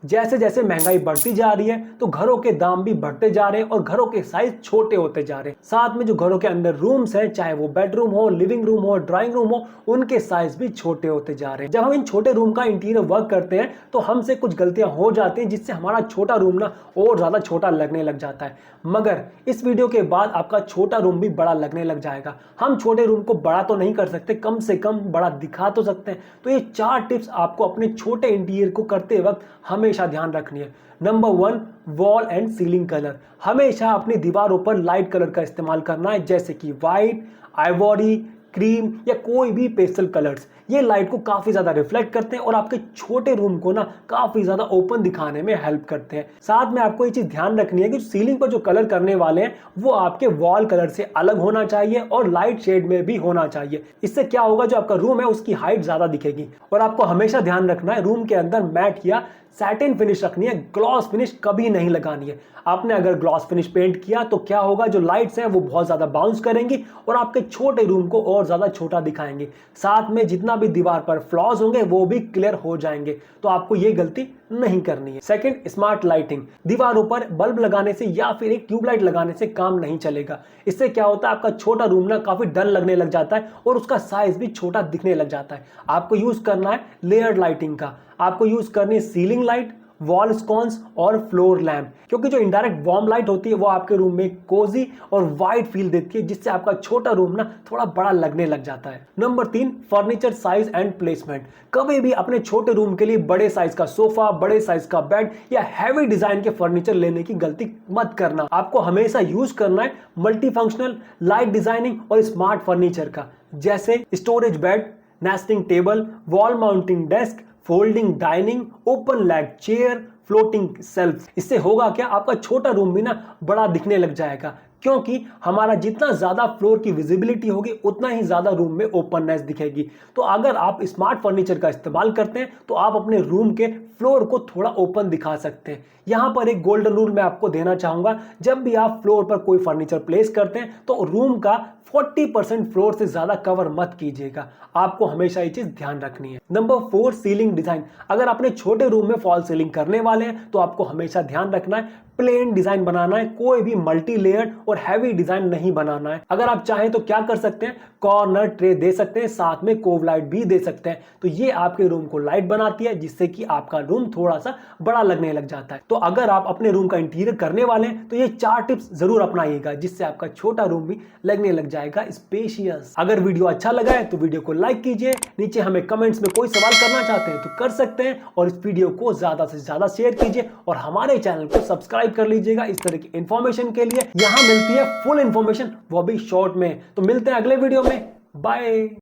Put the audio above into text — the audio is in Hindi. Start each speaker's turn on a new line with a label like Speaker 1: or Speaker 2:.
Speaker 1: जैसे जैसे महंगाई बढ़ती जा रही है तो घरों के दाम भी बढ़ते जा रहे हैं और घरों के साइज छोटे होते जा रहे हैं। साथ में जो घरों के अंदर रूम्स हैं, चाहे वो बेडरूम हो, लिविंग रूम हो, ड्राइंग रूम हो, उनके साइज भी छोटे होते जा रहे हैं। जब हम इन छोटे रूम का इंटीरियर वर्क करते हैं तो हमसे कुछ गलतियां हो जाती हैं जिससे हमारा छोटा रूम ना और ज्यादा छोटा लगने लग जाता है। मगर इस वीडियो के बाद आपका छोटा रूम भी बड़ा लगने लग जाएगा। हम छोटे रूम को बड़ा तो नहीं कर सकते, कम से कम बड़ा दिखा तो सकते हैं। तो ये 4 टिप्स आपको अपने छोटे इंटीरियर को करते वक्त हमेशा ध्यान रखनी है। Number 1, wall and ceiling colour. हमेशा अपनी दीवारों पर लाइट कलर का इस्तेमाल करना है, जैसे कि व्हाइट, आइवरी, क्रीम या कोई भी पेस्टल कलर्स। ये लाइट को काफी ज्यादा रिफ्लेक्ट करते हैं और आपके छोटे रूम को ना काफी ज्यादा ओपन दिखाने में हेल्प करते हैं। साथ में आपको ये चीज ध्यान रखनी है कि सीलिंग पर जो कलर करने वाले हैं वो आपके वॉल कलर से अलग होना चाहिए और लाइट शेड में भी होना चाहिए। इससे क्या होगा, जो आपका रूम है उसकी हाइट ज्यादा दिखेगी। और आपको हमेशा ध्यान रखना है रूम के अंदर मैट या सैटिन फिनिश रखनी है, ग्लॉस फिनिश कभी नहीं लगानी है। आपने अगर ग्लॉस फिनिश पेंट किया तो क्या होगा, जो लाइट्स हैं वो बहुत ज्यादा बाउंस करेंगी और आपके छोटे रूम को और ज्यादा छोटा दिखाएंगे। साथ में जितना भी दीवार पर फ्लॉज होंगे वो भी क्लियर हो जाएंगे। तो आपको ये गलती नहीं करनी है। Second, smart lighting. दीवारों पर बल्ब लगाने से या फिर एक ट्यूबलाइट लगाने से काम नहीं चलेगा। इससे क्या होता है, आपका छोटा रूम ना काफी डल लगने लग जाता है और उसका साइज भी छोटा दिखने लग जाता है। आपको यूज करना है लेयर्ड लाइटिंग का। आपको यूज करनी है सीलिंग लाइट, वॉल स्कॉन्स और फ्लोर लैम्प, क्योंकि जो इनडायरेक्ट वार्म लाइट होती है वो आपके रूम में कोजी और वाइड फील देती है, जिससे आपका छोटा रूम ना थोड़ा बड़ा लगने लग जाता है। Number 3, furniture size and placement. कभी भी अपने छोटे रूम के लिए बड़े साइज का सोफा, बड़े साइज का बेड या हैवी डिजाइन के फर्नीचर लेने की गलती मत करना। आपको हमेशा यूज करना है मल्टी फंक्शनल, लाइट डिजाइनिंग और स्मार्ट फर्नीचर का, जैसे storage bed, nesting table, wall mounting desk, folding dining, open leg chair, floating self. इससे होगा क्या, आपका छोटा रूम भी ना बड़ा दिखने लग जाएगा, क्योंकि हमारा जितना ज्यादा फ्लोर की विजिबिलिटी होगी उतना ही ज्यादा रूम में ओपननेस दिखेगी। तो अगर आप स्मार्ट फर्नीचर का इस्तेमाल करते हैं तो आप अपने रूम के फ्लोर को थोड़ा ओपन दिखा सकते हैं। यहां पर एक गोल्डन रूल मैं आपको देना चाहूंगा, जब भी आप फ्लोर पर कोई फर्नीचर प्लेस करते हैं तो रूम का 40% फ्लोर से ज्यादा कवर मत कीजिएगा। आपको हमेशा ये चीज ध्यान रखनी है। Number 4, ceiling design. अगर अपने छोटे रूम में फॉल सीलिंग करने वाले हैं तो आपको हमेशा ध्यान रखना है प्लेन डिजाइन बनाना है, कोई भी मल्टी लेयर्ड और हैवी डिजाइन नहीं बनाना है। अगर आप चाहें तो क्या कर सकते हैं, कॉर्नर ट्रे दे सकते हैं, साथ में कोव लाइट भी दे सकते हैं। तो ये आपके रूम को लाइट बनाती है, जिससे कि आपका रूम थोड़ा सा बड़ा लगने लग जाता है। तो अगर आप अपने रूम का इंटीरियर करने वाले हैं तो ये 4 टिप्स जरूर अपनाइएगा, जिससे आपका छोटा रूम भी लगने लग जाएगा स्पेशियस। अगर वीडियो अच्छा लगा है तो वीडियो को लाइक कीजिए। नीचे हमें कमेंट्स में कोई सवाल करना चाहते हैं तो कर सकते हैं, और इस वीडियो को ज्यादा से ज्यादा शेयर कीजिए और हमारे चैनल को सब्सक्राइब कर लीजिएगा इस तरह की इंफॉर्मेशन के लिए। यहां मिलती है फुल इंफॉर्मेशन, वो भी शॉर्ट में। तो मिलते हैं अगले वीडियो में। बाय।